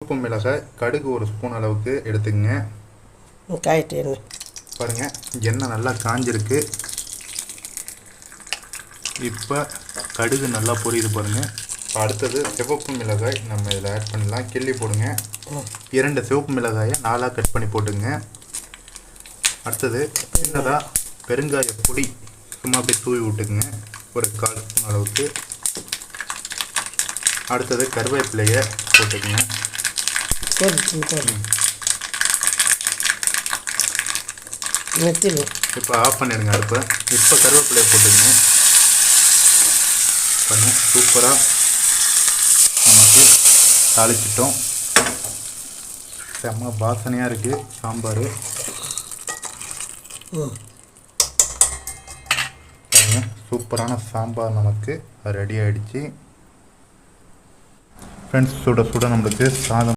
சிவப்பு மிளகாய், கடுகு ஒரு ஸ்பூன் அளவுக்கு எடுத்துக்கங்க. காயிட்டு பாருங்கள், எண்ணெய் நல்லா காஞ்சிருக்கு. இப்போ கடுகு நல்லா பொரியுது பாருங்கள். அடுத்தது சிவப்பு மிளகாய் நம்ம இதில் ஆட் பண்ணலாம். கிள்ளி போடுங்க. 2 சிவப்பு மிளகாயை 4ஆக கட் பண்ணி போட்டுங்க. அடுத்தது சின்னதாக பெருங்காய பொடி சும்மா அப்படியே தூவி விட்டுக்குங்க, ஒரு 1/4 ஸ்பூன் அளவுக்கு. அடுத்தது கருவேப்பிலையை போட்டுக்குங்க. இப்போ ஆஃப் பண்ணிடுங்க அடுப்பை. இப்போ கருவேப்பிலையை போட்டுக்குங்க. பாருங்க, சூப்பராக நமக்கு தாளிச்சிட்டோம். செம்ம வாசனையாக இருக்குது சாம்பார். பாருங்க, சூப்பரான சாம்பார் நமக்கு ரெடி ஆகிடுச்சு ஃப்ரெண்ட்ஸ். சுட சுட நம்மளுக்கு சாதம்